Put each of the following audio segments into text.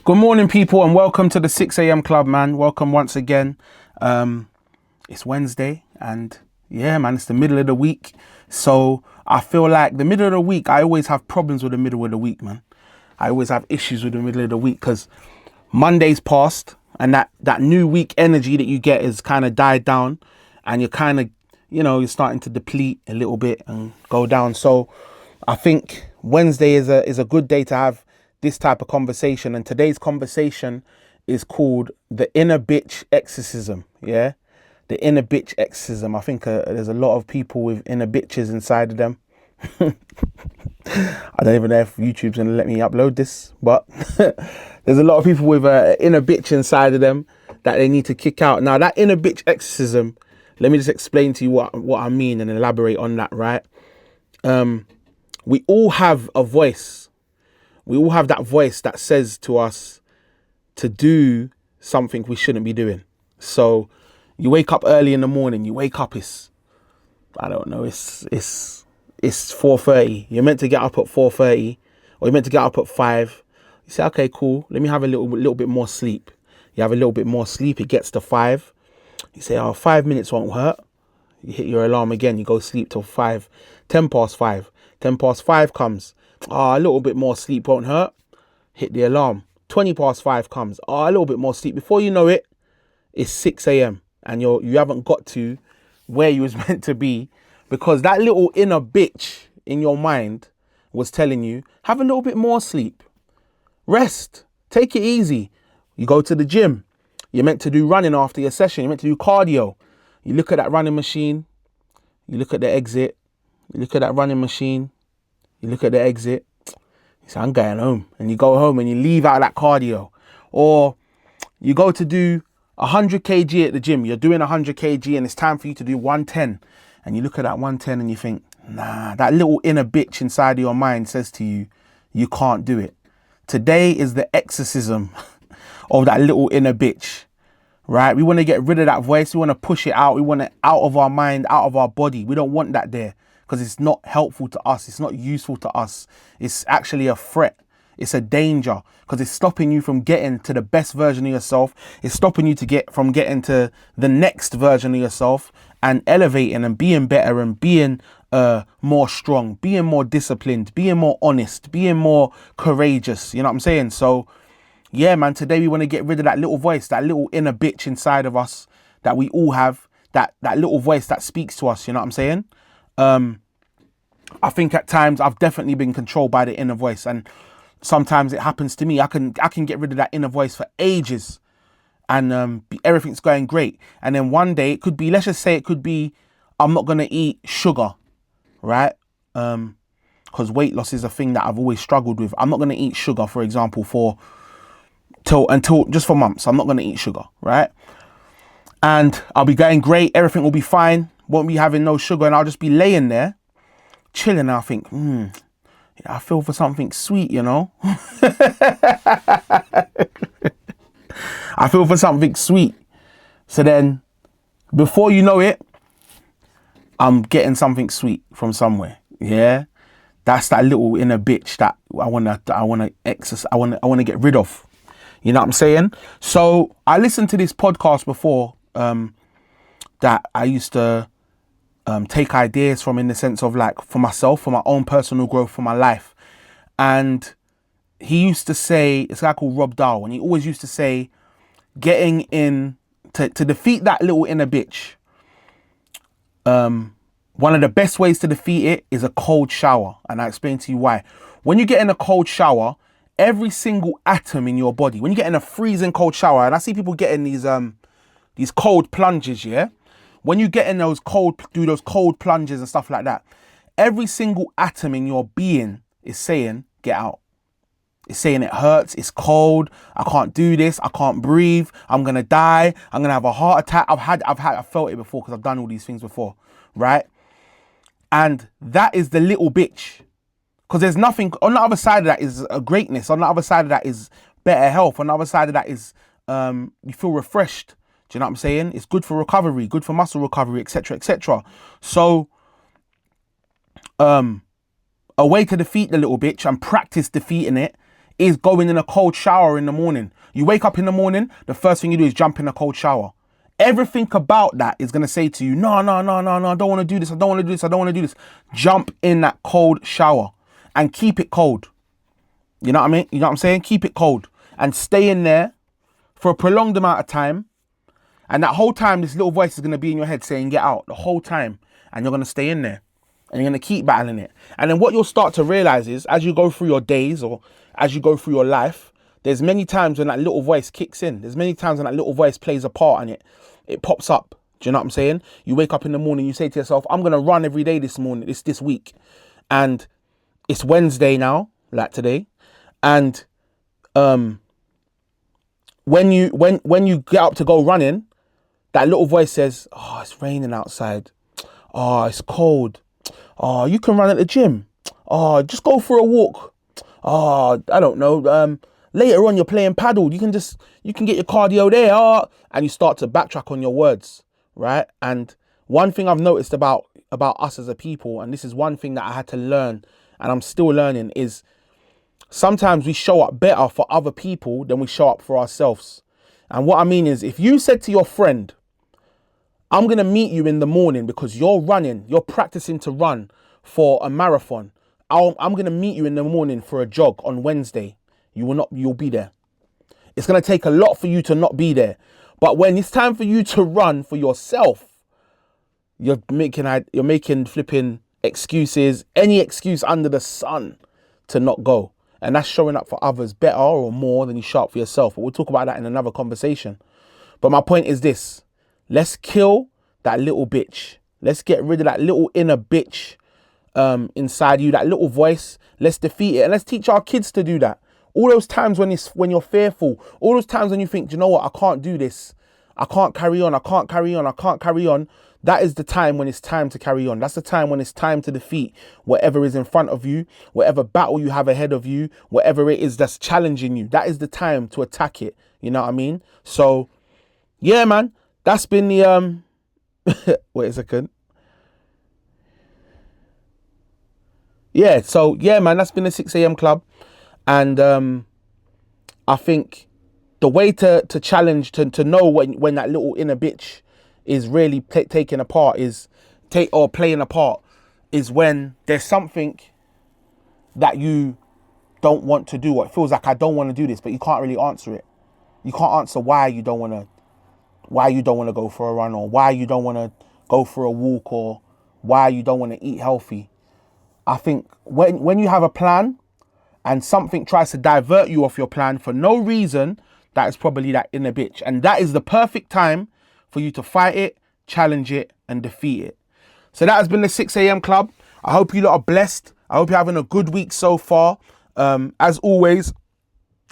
Good morning, people, and welcome to the 6 a.m. club, man. Welcome once again. It's Wednesday, and yeah, man, it's the middle of the week. So I feel like the middle of the week, I always have problems with the middle of the week, man. I always have issues with the middle of the week because Monday's passed, and that new week energy that you get is kind of died down, and you're kind of, you're starting to deplete a little bit and go down. So I think Wednesday is a good day to have this type of conversation, and today's conversation is called the inner bitch exorcism. Yeah, the inner bitch exorcism. I think there's a lot of people with inner bitches inside of them. I don't even know if YouTube's gonna let me upload this, but there's a lot of people with an inner bitch inside of them that they need to kick out. Now, that inner bitch exorcism, let me just explain to you what I mean and elaborate on that, right? We all have a voice. We all have that voice that says to us to do something we shouldn't be doing. So you wake up early in the morning, it's 4:30. You're meant to get up at 4:30, or you're meant to get up at 5. You say, okay, cool. Let me have a little bit more sleep. You have a little bit more sleep. It gets to 5. You say, 5 minutes won't hurt. You hit your alarm again. You go sleep till 5. 10 past 5. 10 past 5 comes. A little bit more sleep won't hurt. Hit the alarm. 20 past 5 comes. A little bit more sleep. Before you know it, it's 6 a.m. and you haven't got to where you was meant to be, because that little inner bitch in your mind was telling you, have a little bit more sleep. Rest. Take it easy. You go to the gym. You're meant to do running after your session. You're meant to do cardio. You look at that running machine. You look at the exit. You look at that running machine. You look at the exit. You say, I'm going home. And you go home and you leave out that cardio. Or you go to do 100 kg at the gym. You're doing 100 kg and it's time for you to do 110. And you look at that 110 and you think, nah, that little inner bitch inside of your mind says to you, you can't do it. Today is the exorcism of that little inner bitch, right? We want to get rid of that voice. We want to push it out. We want it out of our mind, out of our body. We don't want that there because it's not helpful to us. It's not useful to us. It's actually a threat. It's a danger because it's stopping you from getting to the best version of yourself. It's stopping you from getting to the next version of yourself and elevating and being better and being more strong, being more disciplined, being more honest, being more courageous. You know what I'm saying? So yeah, man, today we want to get rid of that little voice, that little inner bitch inside of us that we all have, that little voice that speaks to us. You know what I'm saying? I think at times I've definitely been controlled by the inner voice, and sometimes it happens to me. I can get rid of that inner voice for ages, and everything's going great. And then one day it could be, let's just say it could be, I'm not gonna eat sugar, right? Because weight loss is a thing that I've always struggled with. I'm not gonna eat sugar, for example, until just for months. I'm not gonna eat sugar, right? And I'll be going great. Everything will be fine. Won't be having no sugar, and I'll just be laying there, chilling. And I think, I feel for something sweet, you know. I feel for something sweet. So then, before you know it, I'm getting something sweet from somewhere. Yeah, that's that little inner bitch that I wanna get rid of. You know what I'm saying? So I listened to this podcast before that I used to take ideas from, in the sense of like for myself, for my own personal growth, for my life. And he used to say, it's a guy called Rob Dahl, and he always used to say, getting in to defeat that little inner bitch, one of the best ways to defeat it is a cold shower. And I explain to you why. When you get in a cold shower, every single atom in your body, when you get in a freezing cold shower, and I see people getting these cold plunges, yeah? When you get in those cold plunges and stuff like that, every single atom in your being is saying, get out. It's saying it hurts, it's cold, I can't do this, I can't breathe, I'm gonna die, I'm gonna have a heart attack. I've felt it before because I've done all these things before, right? And that is the little bitch. Because there's nothing, on the other side of that is a greatness, on the other side of that is better health, on the other side of that is you feel refreshed. Do you know what I'm saying? It's good for recovery, good for muscle recovery, etc., etc. So a way to defeat the little bitch and practice defeating it is going in a cold shower in the morning. You wake up in the morning, the first thing you do is jump in a cold shower. Everything about that is going to say to you, no, I don't want to do this. I don't want to do this. I don't want to do this. Jump in that cold shower and keep it cold. You know what I mean? You know what I'm saying? Keep it cold and stay in there for a prolonged amount of time. And that whole time, this little voice is going to be in your head saying, get out the whole time. And you're going to stay in there and you're going to keep battling it. And then what you'll start to realize is as you go through your days or as you go through your life, there's many times when that little voice kicks in. There's many times when that little voice plays a part and it pops up. Do you know what I'm saying? You wake up in the morning, you say to yourself, I'm going to run every day this morning, this week. And it's Wednesday now, like today. And when you get up to go running, that little voice says, oh, it's raining outside. Oh, it's cold. Oh, you can run at the gym. Oh, just go for a walk. Oh, I don't know. Later on, you're playing paddle. You can get your cardio there. Oh, and you start to backtrack on your words, right? And one thing I've noticed about us as a people, and this is one thing that I had to learn, and I'm still learning, is sometimes we show up better for other people than we show up for ourselves. And what I mean is, if you said to your friend, I'm going to meet you in the morning because you're practicing to run for a marathon. I'm going to meet you in the morning for a jog on Wednesday. You'll be there. It's going to take a lot for you to not be there. But when it's time for you to run for yourself, you're making flipping excuses, any excuse under the sun to not go. And that's showing up for others better or more than you show up for yourself. But we'll talk about that in another conversation. But my point is this. Let's kill that little bitch. Let's get rid of that little inner bitch inside you, that little voice. Let's defeat it. And let's teach our kids to do that. All those times when you're fearful, all those times when you think, do you know what, I can't do this. I can't carry on. I can't carry on. That is the time when it's time to carry on. That's the time when it's time to defeat whatever is in front of you, whatever battle you have ahead of you, whatever it is that's challenging you. That is the time to attack it. You know what I mean? So, yeah, man, that's been the, wait a second. Yeah, so, yeah, man, that's been the 6 a.m. club. And I think the way to challenge, to know when that little inner bitch is really taking apart playing a part is when there's something that you don't want to do, or it feels like I don't want to do this, but you can't really answer it. You can't answer why you don't want to go for a run, or why you don't want to go for a walk, or why you don't want to eat healthy. I think when you have a plan and something tries to divert you off your plan for no reason, that is probably that inner bitch. And that is the perfect time for you to fight it, challenge it, and defeat it. So that has been the 6 a.m. club. I hope you lot are blessed. I hope you're having a good week so far. As always,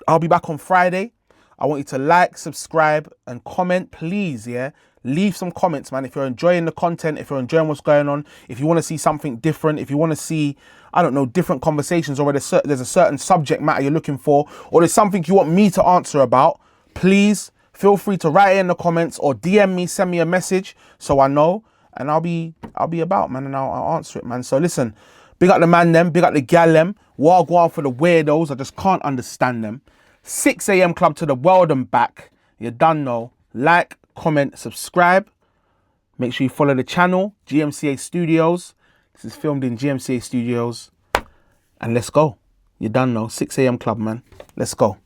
I'll be back on Friday. I want you to like, subscribe, and comment, please, yeah? Leave some comments, man. If you're enjoying the content, if you're enjoying what's going on, if you want to see something different, if you want to see, I don't know, different conversations, or there's a certain subject matter you're looking for, or there's something you want me to answer about, please feel free to write it in the comments or DM me, send me a message so I know, and I'll be about, man, and I'll answer it, man. So listen, big up the man them, big up the gal them. Wagwan for the weirdos, I just can't understand them. 6 a.m. club to the world and back. You done know. Like, comment, subscribe. Make sure you follow the channel, GMCA Studios. This is filmed in GMCA Studios. And let's go. You done know. 6 a.m. club, man. Let's go.